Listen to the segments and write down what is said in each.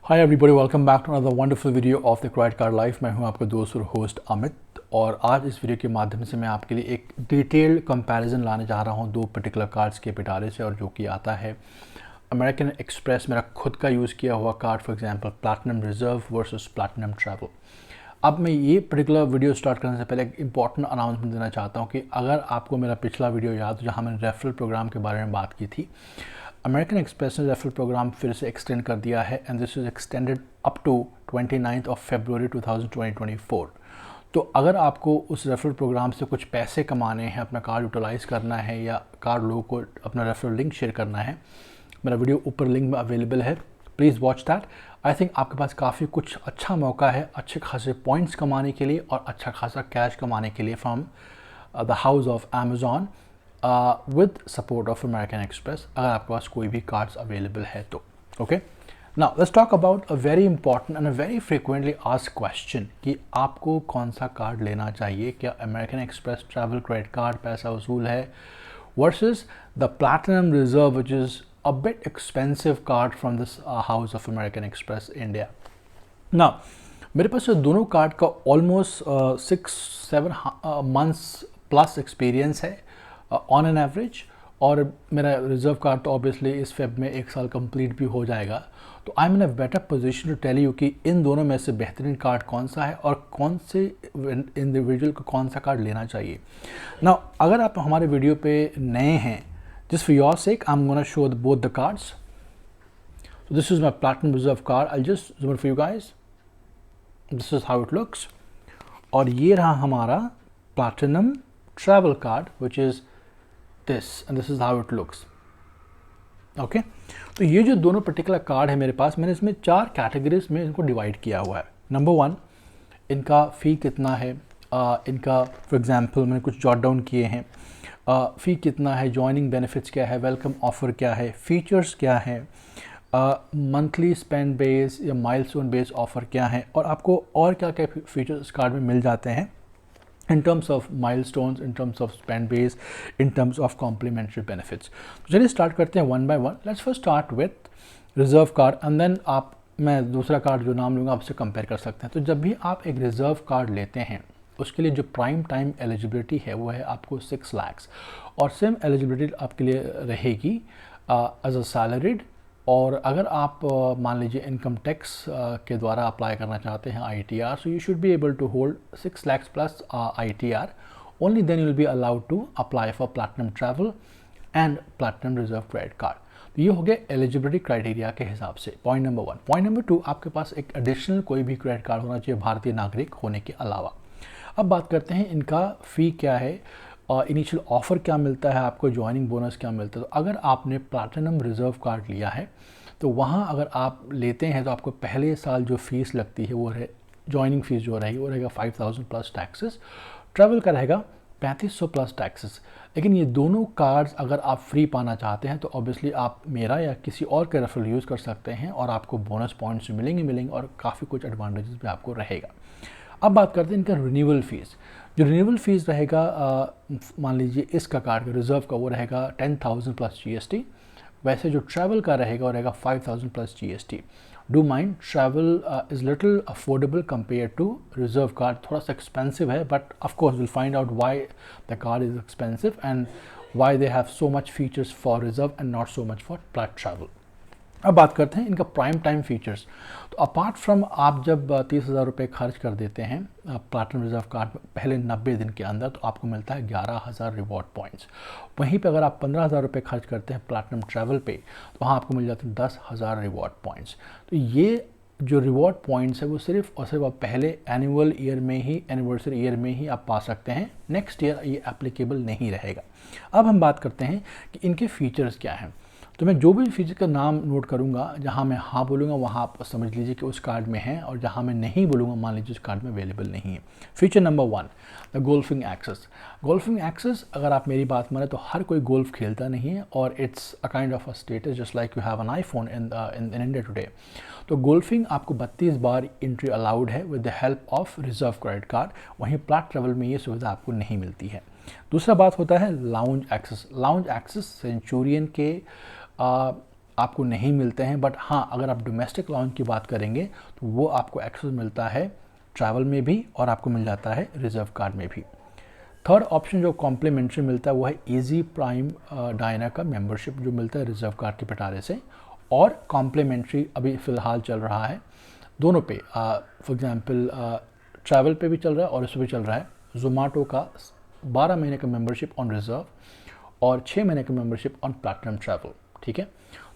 Hi everybody, welcome back to another wonderful video of the credit card life. मैं हूं आपका दोस्त और होस्ट अमित, और आज इस वीडियो के माध्यम से मैं आपके लिए एक डिटेल्ड कंपैरिजन लाने जा रहा हूं दो पर्टिकुलर कार्ड्स के पिटारे से, और जो कि आता है अमेरिकन एक्सप्रेस, मेरा खुद का यूज़ किया हुआ card, for example platinum reserve versus platinum travel. अब मैं ये पर्टिकुलर वीडियो स्टार्ट करने से पहले एक इंपॉर्टेंट अनाउंसमेंट देना चाहता हूँ कि अगर आपको मेरा पिछला वीडियो याद हो जहाँ मैंने रेफरल प्रोग्राम के बारे में बात की थी, अमेरिकन एक्सप्रेस ने रेफरल प्रोग्राम फिर से एक्सटेंड कर दिया है, and this is extended up to 29 February 2024। तो अगर आपको उस रेफरल प्रोग्राम से कुछ पैसे कमाने हैं, अपना कार्ड यूटिलाइज़ करना है या कार्ड लोगों को अपना रेफरल लिंक शेयर करना है, मेरा वीडियो ऊपर लिंक में अवेलेबल है, please watch that. I think आपके पास काफ़ी कुछ अच्छा मौका है अच्छे खासे पॉइंट्स कमाने के लिए और अच्छा खासा कैश कमाने के लिए from the house of Amazon with support of American Express, अगर आपके पास कोई भी कार्ड्स अवेलेबल है तो। Okay, now let's talk about a very important and a very frequently asked question कि आपको कौन सा कार्ड लेना चाहिए। क्या American express travel credit card पैसा वसूल है versus the platinum reserve which is a bit expensive card from this house of American express India. Now मेरे पास दोनों कार्ड का ऑलमोस्ट 6-7 मंथ्स प्लस एक्सपीरियंस है ऑन एन एवरेज, और मेरा reserve card तो ऑब्वियसली इस फेब में 1 साल कंप्लीट भी हो जाएगा। तो I am in a better position to tell you कि इन दोनों में से बेहतरीन कार्ड कौन सा है और कौन से इंडिविजुअल को कौन सा कार्ड लेना चाहिए। नाउ अगर आप हमारे वीडियो पे नए हैं, just for your sake I am gonna show both the cards. So this is my platinum reserve card. I'll just zoom it for you guys. This is how it looks. और ये रहा हमारा platinum travel card, which is this, and this is how it looks. Okay? तो ये जो दोनों particular card है मेरे पास, मैंने इसमें 4 कैटेगरीज में इनको डिवाइड किया हुआ है। नंबर 1, इनका फ़ी कितना है, इनका फॉर एग्जांपल मैंने कुछ जॉट डाउन किए हैं। फ़ी कितना है, जॉइनिंग बेनिफिट्स क्या है, वेलकम ऑफ़र क्या है, फीचर्स क्या है, मंथली स्पेंड बेस या माइलस्टोन बेस ऑफ़र क्या है, और आपको और क्या क्या फीचर्स इस कार्ड में मिल जाते हैं in terms of milestones, in terms of spend base, in terms of complimentary benefits. तो चलिए स्टार्ट करते हैं one by one. Let's first start with reserve card, and then मैं दूसरा कार्ड जो नाम लूँगा आपसे कंपेयर कर सकते हैं। तो जब भी आप एक रिजर्व कार्ड लेते हैं, उसके लिए जो प्राइम टाइम एलिजिबिलिटी है वो है आपको 6 लाख, और सेम एलिजिबिलिटी आपके लिए रहेगी एज अ सैलरीड। और अगर आप मान लीजिए इनकम टैक्स के द्वारा अप्लाई करना चाहते हैं ITR, so you should be able to hold 6 lakh plus ITR, only then you will be allowed to apply for platinum travel and platinum reserve credit card. तो ये हो गया एलिजिबिलिटी क्राइटेरिया के हिसाब से, पॉइंट नंबर 1। पॉइंट नंबर 2, आपके पास एक additional कोई भी क्रेडिट कार्ड होना चाहिए भारतीय नागरिक होने के अलावा। अब बात करते हैं इनका फ़ी क्या है, इनिशियल ऑफ़र क्या मिलता है आपको, ज्वाइनिंग बोनस क्या मिलता है। तो अगर आपने प्लैटिनम रिजर्व कार्ड लिया है तो वहाँ अगर आप लेते हैं तो आपको पहले साल जो फ़ीस लगती है वो ज्वाइनिंग फ़ीस जो रहेगी वो रहेगा 5000 प्लस टैक्सेस, ट्रैवल का रहेगा 3500 प्लस टैक्सेस। लेकिन ये दोनों कार्ड्स अगर आप फ्री पाना चाहते हैं तो ऑब्वियसली आप मेरा या किसी और का रेफरल यूज़ कर सकते हैं, और आपको बोनस पॉइंट्स मिलेंगे और काफ़ी कुछ एडवांटेजेस भी आपको रहेगा। अब बात करते हैं इनका रिन्यूअल फ़ीस। जो रिन्यूअल फ़ीस रहेगा, मान लीजिए इसका कार्ड का रिजर्व का वो रहेगा 10,000 प्लस GST, वैसे जो ट्रैवल का रहेगा वो रहेगा 5000 plus GST। Do mind, travel is little affordable compare to reserve card, थोड़ा सा एक्सपेंसिव है, but of course will find out why the card is expensive and why they have so much features for reserve and not so much for plat travel. अब बात करते हैं इनका prime time features. तो apart from आप जब 30,000 रुपये खर्च कर देते हैं प्लैटिनम रिजर्व कार्ड में पहले 90 दिन के अंदर, तो आपको मिलता है 11,000 रिवॉर्ड पॉइंट्स। वहीं पे अगर आप 15,000 रुपये खर्च करते हैं प्लैटिनम ट्रैवल पे, तो वहाँ आपको मिल जाते हैं 10,000 रिवॉर्ड पॉइंट्स। तो ये जो रिवॉर्ड पॉइंट्स है वो सिर्फ और सिर्फ आप पहले एनुअल ईयर में ही, एनिवर्सरी ईयर में ही आप पा सकते हैं, नेक्स्ट ईयर ये एप्लीकेबल नहीं रहेगा। अब हम बात करते हैं कि इनके फीचर्स क्या हैं। तो मैं जो भी फीचर का नाम नोट करूंगा, जहां मैं हाँ बोलूँगा वहां आप समझ लीजिए कि उस कार्ड में है, और जहां मैं नहीं बोलूँगा मान लीजिए उस कार्ड में अवेलेबल नहीं है। Feature number 1, the golfing access. Golfing access, अगर आप मेरी बात माने तो हर कोई गोल्फ खेलता नहीं है, और it's a kind of a status just like you have an iPhone in India today. तो गोल्फिंग आपको 32 बार एंट्री अलाउड है with the help of reserve credit card, वहीं प्लैट ट्रैवल में ये सुविधा आपको नहीं मिलती है। दूसरा बात होता है lounge access. Lounge access Centurion के आपको नहीं मिलते हैं, बट हाँ अगर आप डोमेस्टिक लाउंज की बात करेंगे तो वो आपको एक्सेस मिलता है ट्रैवल में भी और आपको मिल जाता है रिजर्व कार्ड में भी। थर्ड ऑप्शन जो कॉम्प्लीमेंट्री मिलता है वो है इजी प्राइम डायना का मेंबरशिप जो मिलता है रिजर्व कार्ड के पिटारे से, और कॉम्प्लीमेंट्री अभी फ़िलहाल चल रहा है दोनों पे, फॉर एग्जांपल ट्रैवल पे भी चल रहा है और इस पर भी चल रहा है जोमेटो का 12 महीने का मेंबरशिप ऑन रिजर्व और 6 महीने का मेंबरशिप ऑन प्लैटिनम ट्रैवल। ठीक है,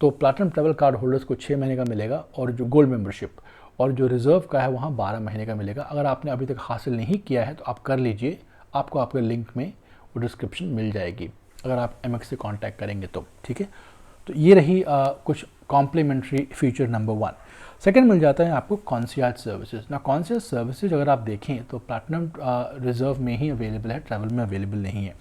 तो प्लैटिनम ट्रैवल कार्ड होल्डर्स को 6 महीने का मिलेगा और जो गोल्ड मेंबरशिप और जो रिजर्व का है वहाँ 12 महीने का मिलेगा। अगर आपने अभी तक हासिल नहीं किया है तो आप कर लीजिए, आपको आपके लिंक में वो डिस्क्रिप्शन मिल जाएगी अगर आप एमएक्स से कांटेक्ट करेंगे तो। ठीक है, तो ये रही कुछ कॉम्प्लीमेंट्री फीचर नंबर 1। सेकंड मिल जाता है आपको कॉन्सियर्ज सर्विसेज। ना कॉन्सियर्ज सर्विसेज अगर आप देखें तो प्लैटिनम रिजर्व में ही अवेलेबल है, ट्रैवल में अवेलेबल नहीं है।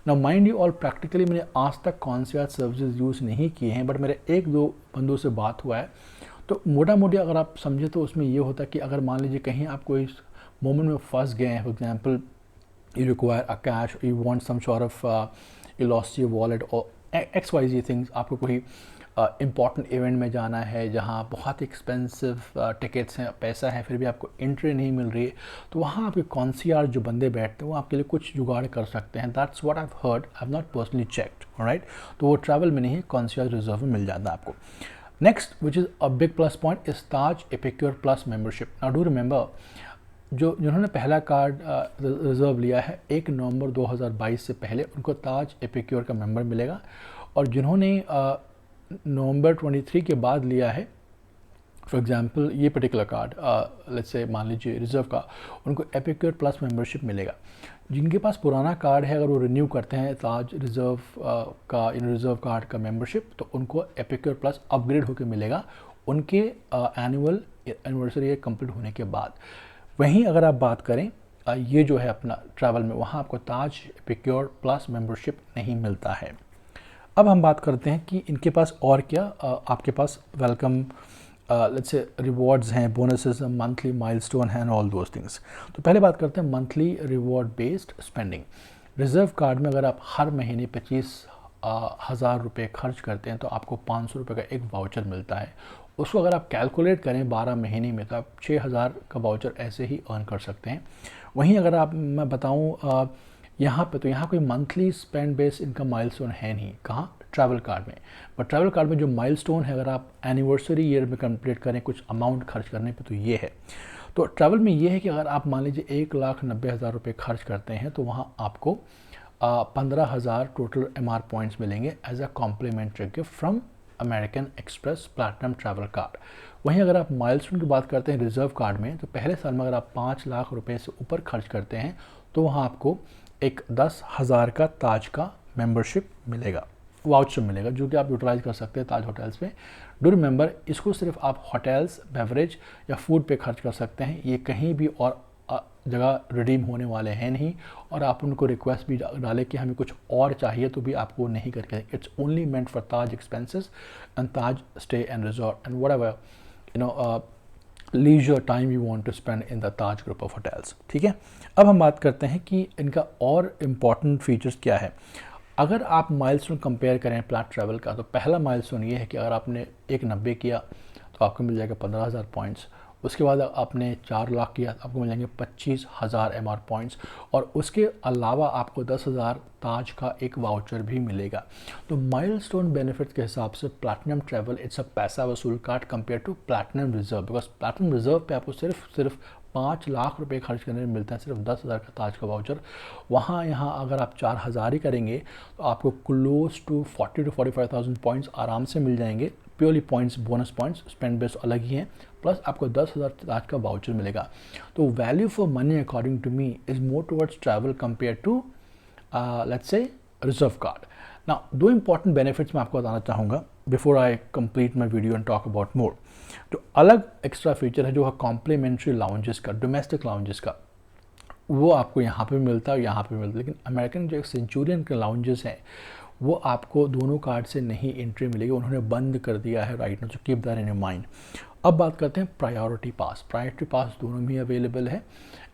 ना माइंड यू ऑल प्रैक्टिकली मैंने आज तक कॉन्सियर्ज सर्विसेज यूज़ नहीं किए हैं, बट मेरे एक दो बंदों से बात हुआ है तो मोटा मोटी अगर आप समझे तो उसमें ये होता है कि अगर मान लीजिए कहीं आप कोई मोमेंट में फंस गए हैं, for example you require a cash, you want some sort of you lost your wallet or XYZ things, आपको कोई इम्पॉर्टेंट इवेंट में जाना है जहाँ बहुत एक्सपेंसिव टिकट्स हैं, पैसा है, फिर भी आपको एंट्री नहीं मिल रही है, तो वहाँ आपके कॉन्सियर्ज जो बंदे बैठते हैं वो आपके लिए कुछ जुगाड़ कर सकते हैं। That's what I have heard, I have not personally checked, right. तो वो ट्रैवल में नहीं है, कॉन्सियर्ज रिजर्व में मिल जाता है आपको। Next which is a big plus point is Taj epicure plus membership. Now do remember जिन्होंने पहला कार्ड रिजर्व लिया है 1 नवंबर 2022 से पहले उनको ताज एपिक्योर का मेंबर मिलेगा, और जिन्होंने नवंबर 23 के बाद लिया है, फॉर एग्जांपल ये पर्टिकुलर कार्ड लेट्स से मान लीजिए रिजर्व का, उनको एपिक्योर प्लस मेंबरशिप मिलेगा। जिनके पास पुराना कार्ड है अगर वो रिन्यू करते हैं ताज रिजर्व का रिजर्व कार्ड का मेंबरशिप तो उनको एपिक्योर प्लस अपग्रेड होकर मिलेगा उनके एनुअल एनिवर्सरी कंप्लीट होने के बाद। वहीं अगर आप बात करें ये जो है अपना ट्रैवल में, वहाँ आपको ताज एपिक्योर प्लस मेंबरशिप नहीं मिलता है। अब हम बात करते हैं कि इनके पास और क्या आपके पास वेलकम लेट्स से रिवॉर्ड्स हैं, बोनसेस, मंथली माइलस्टोन हैं, ऑल दोज थिंग्स। तो पहले बात करते हैं monthly reward based spending. Reserve card में अगर आप हर महीने 25,000 रुपये खर्च करते हैं तो आपको 500 रुपये का एक वाउचर मिलता है। उसको अगर आप कैलकुलेट करें 12 महीने में तो आप 6,000 का वाउचर ऐसे ही अर्न कर सकते हैं। वहीं अगर आप मैं बताऊं यहाँ पे तो यहाँ कोई मंथली स्पेंड बेस्ड इनका माइलस्टोन है नहीं, कहाँ, ट्रैवल कार्ड में। बट ट्रैवल कार्ड में जो माइलस्टोन है अगर आप एनिवर्सरी ईयर में कंप्लीट करें कुछ अमाउंट खर्च करने पे तो ये है। तो ट्रैवल में ये है कि अगर आप मान लीजिए 1,90,000 रुपये खर्च करते हैं तो वहाँ आपको 15,000 टोटल MR पॉइंट्स मिलेंगे as a complimentary gift from American Express platinum travel card. वहीं अगर आप माइलस्टोन की बात करते हैं रिजर्व कार्ड में तो पहले साल में अगर आप 5 लाख रुपए से ऊपर खर्च करते हैं तो वहाँ आपको एक 10,000 का ताज का मेंबरशिप मिलेगा, वाउचर मिलेगा, जो कि आप यूटिलाइज कर सकते हैं ताज होटल्स में। डू रिमेंबर इसको सिर्फ आप होटल्स, बेवरेज या फूड पे खर्च कर सकते हैं, ये कहीं भी और जगह रिडीम होने वाले हैं नहीं। और आप उनको रिक्वेस्ट भी डालें कि हमें कुछ और चाहिए तो भी आपको नहीं करके, it's only meant for Taj expenses and Taj stay and resort and whatever leisure time you want to spend in the Taj group of hotels. ठीक है, अब हम बात करते हैं कि इनका और इम्पॉर्टेंट फीचर्स क्या है। अगर आप माइलस्टोन कंपेयर करें प्लैट ट्रैवल का तो पहला माइलस्टोन ये है कि अगर आपने 1,90 किया तो आपको मिल जाएगा 15,000 पॉइंट्स। उसके बाद आपने 4 लाख किया तो आपको मिल जाएंगे 25,000 MR पॉइंट्स, और उसके अलावा आपको 10,000 ताज का एक वाउचर भी मिलेगा। तो माइलस्टोन बेनिफिट्स के हिसाब से platinum travel it's a paisa vasool card compare to platinum reserve, because platinum reserve पे आपको सिर्फ 5 लाख रुपए खर्च करने में मिलता है सिर्फ 10,000 का ताज का वाउचर। वहाँ यहाँ अगर आप 4,000 ही करेंगे तो आपको क्लोज टू 40,000 to 45,000 पॉइंट्स आराम से मिल जाएंगे। Purely points, bonus points, spend base अलग ही हैं, प्लस आपको 10,000 ताज का वाउचर मिलेगा। तो value for money according to me is more towards travel compare to let's say reserve card. Now 2 important benefits मैं आपको बताना चाहूँगा before I complete my video and talk about more. जो अलग एक्स्ट्रा फीचर है जो है कॉम्प्लीमेंट्री लाउंजेस का, डोमेस्टिक लाउंजेस का, वो आपको यहाँ पे मिलता है और यहाँ पे मिलता है। लेकिन अमेरिकन जो सेंचुरियन के लाउंजेस हैं वो आपको दोनों कार्ड से नहीं एंट्री मिलेगी, उन्होंने बंद कर दिया है right now, so keep that in your mind. अब बात करते हैं प्रायोरिटी पास। प्रायोरिटी पास दोनों भी अवेलेबल है,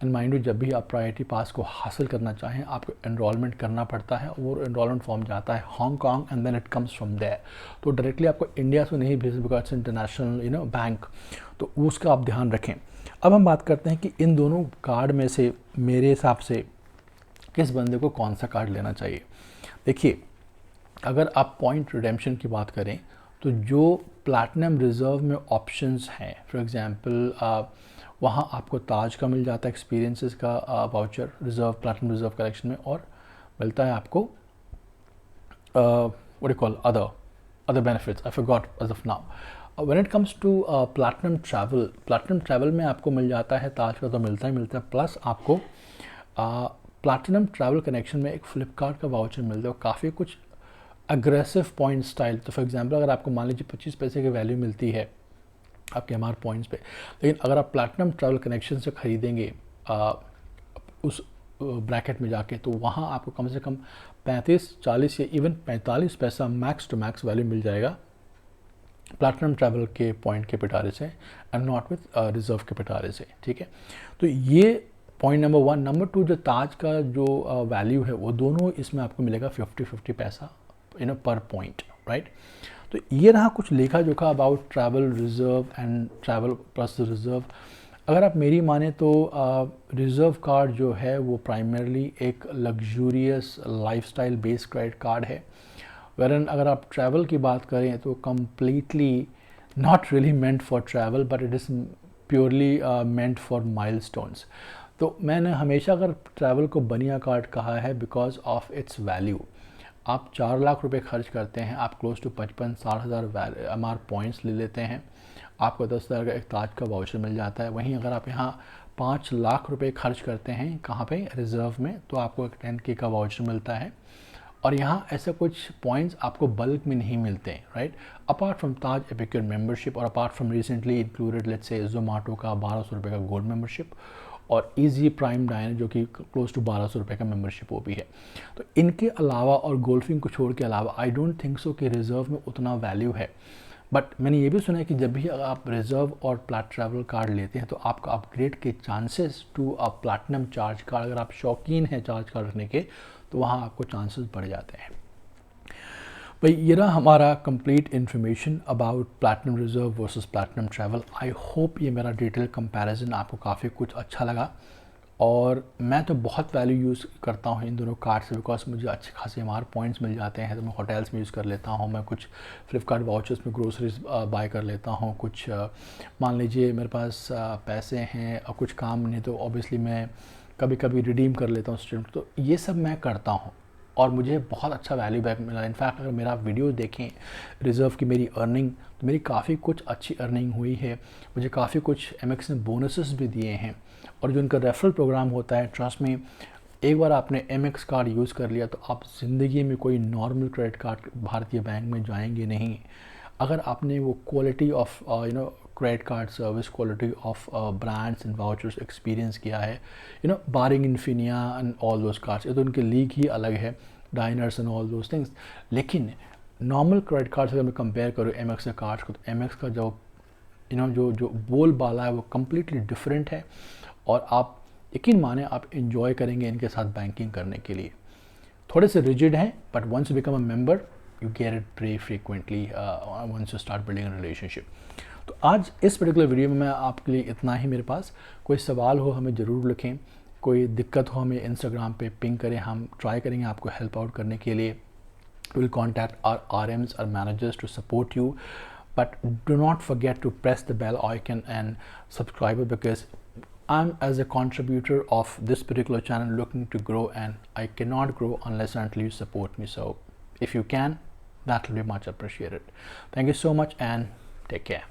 एंड माइंड यू, जब भी आप प्रायोरिटी पास को हासिल करना चाहें आपको एनरोलमेंट करना पड़ता है, और एनरोलमेंट फॉर्म जाता है Hong Kong and then it comes from there. तो डायरेक्टली आपको इंडिया से नहीं भेज, बिकॉज इंटरनेशनल बैंक, तो उसका आप ध्यान रखें। अब हम बात करते हैं कि इन दोनों कार्ड में से मेरे हिसाब से किस बंदे को कौन सा कार्ड लेना चाहिए। देखिए, अगर आप पॉइंट रिडेम्पशन की बात करें तो जो प्लैटिनम रिज़र्व में ऑप्शंस हैं, फॉर एग्जांपल वहाँ आपको ताज का मिल जाता है एक्सपीरियंसेस का voucher reserve, platinum reserve collection में, और मिलता है आपको what you call other benefits, I forgot as of now. When it comes to platinum travel में आपको मिल जाता है ताज का, तो मिलता है, प्लस आपको प्लैटिनम ट्रैवल कनेक्शन में एक फ्लिपकार्ट का वाउचर मिलता है, काफ़ी कुछ अग्रेसिव पॉइंट स्टाइल। तो फॉर एग्जांपल अगर आपको मान लीजिए 25 पैसे की वैल्यू मिलती है आपके हमारे पॉइंट्स पे, लेकिन अगर आप प्लैटिनम ट्रैवल कनेक्शन से ख़रीदेंगे उस ब्रैकेट में जाके, तो वहाँ आपको कम से कम 35, 40 या इवन 45 पैसा मैक्स टू मैक्स वैल्यू मिल जाएगा प्लैटिनम ट्रैवल के पॉइंट के पिटारे से, एंड नॉट विथ रिजर्व के पिटारे से, ठीक है। तो ये पॉइंट नंबर 1। नंबर 2, जो ताज का जो वैल्यू है वो दोनों इसमें आपको मिलेगा 50-50 पैसा पर पॉइंट, राइट। तो ये रहा कुछ लेखा जोखा about travel reserve and travel plus reserve. अगर आप मेरी माने तो रिजर्व कार्ड जो है वो प्राइमरली एक luxurious lifestyle based credit card है, वेरन अगर आप ट्रैवल की बात करें तो completely not really meant for travel, but it is purely meant for milestones. तो मैंने हमेशा अगर ट्रैवल को बनिया कार्ड कहा है बिकॉज ऑफ इट्स वैल्यू। आप 4 लाख रुपए खर्च करते हैं, आप क्लोज टू 55-60 हज़ार एमआर पॉइंट्स ले लेते हैं, आपको 10 हज़ार का एक ताज का वाउचर मिल जाता है। वहीं अगर आप यहाँ 5 लाख रुपए खर्च करते हैं कहाँ पे, रिजर्व में, तो आपको एक 10K का वाउचर मिलता है, और यहाँ ऐसे कुछ पॉइंट्स आपको बल्क में नहीं मिलते हैं, right. Apart from Taj epicure membership, और apart from recently included let's say Zomato का 1200 रुपये का गोल्ड मेंबरशिप, और इजी प्राइम डाइन जो कि क्लोज टू 1200 रुपये का मेंबरशिप वो भी है। तो इनके अलावा और गोल्फिंग को छोड़ के अलावा आई डोंट थिंक सो कि रिजर्व में उतना वैल्यू है। बट मैंने ये भी सुना है कि जब भी आप रिजर्व और प्लैट ट्रैवल कार्ड लेते हैं तो आपका अपग्रेड के chances to a platinum charge card, अगर आप शौकीन हैं चार्ज कार्ड रखने के, तो वहाँ आपको चांसेस बढ़ जाते हैं। भाई ये रहा हमारा complete information about platinum reserve versus platinum travel. I hope ये मेरा डिटेल कंपैरिजन आपको काफ़ी कुछ अच्छा लगा, और मैं तो बहुत वैल्यू यूज़ करता हूँ इन दोनों कार्ड से, बिकॉज मुझे अच्छे खासे हमारे पॉइंट्स मिल जाते हैं। तो मैं होटल्स में यूज़ कर लेता हूँ, मैं कुछ फ्लिपकार्ट वाउचर्स में ग्रोसरीज बाय कर लेता हूँ, कुछ मान लीजिए मेरे पास पैसे हैं और कुछ काम नहीं तो ऑब्वियसली मैं कभी कभी रिडीम कर लेता हूँ स्टूडेंट। तो ये सब मैं करता हूँ और मुझे बहुत अच्छा वैल्यू बैक मिला। इनफैक्ट अगर मेरा वीडियो देखें रिज़र्व की मेरी अर्निंग, तो मेरी काफ़ी कुछ अच्छी अर्निंग हुई है। मुझे काफ़ी कुछ एमएक्स ने बोनसेस भी दिए हैं, और जो इनका रेफरल प्रोग्राम होता है, ट्रस्ट में एक बार आपने एमएक्स कार्ड यूज़ कर लिया तो आप ज़िंदगी में कोई नॉर्मल क्रेडिट कार्ड भारतीय बैंक में जाएंगे नहीं। अगर आपने वो quality of credit card service, quality of brands and vouchers experience किया है, barring Infinia and all those cards, ये तो उनके लीग ही अलग है, Diners and all those things. लेकिन नॉर्मल क्रेडिट कार्ड से अगर मैं कंपेयर करूँ एमएक्स के कार्ड्स को, तो एमएक्स का जो जो बोलबाला है वो कम्प्लीटली डिफरेंट है, और आप यकीन माने आप इन्जॉय करेंगे इनके साथ बैंकिंग करने के लिए। थोड़े से रिजिड हैं, but once you become a member you get it very frequently once you start building a relationship. तो आज इस पर्टिकुलर वीडियो में मैं आपके लिए इतना ही। मेरे पास कोई सवाल हो हमें ज़रूर लिखें, कोई दिक्कत हो हमें इंस्टाग्राम पे पिंग करें, हम ट्राई करेंगे आपको हेल्प आउट करने के लिए। विल कॉन्टैक्ट आवर RMs और managers to support you, but do not forget to press the bell icon and subscribe, because I'm as a contributor of this particular channel looking to grow, and I cannot grow unless and until you support me. So if you can, that will be much appreciated. Thank you so much and take care.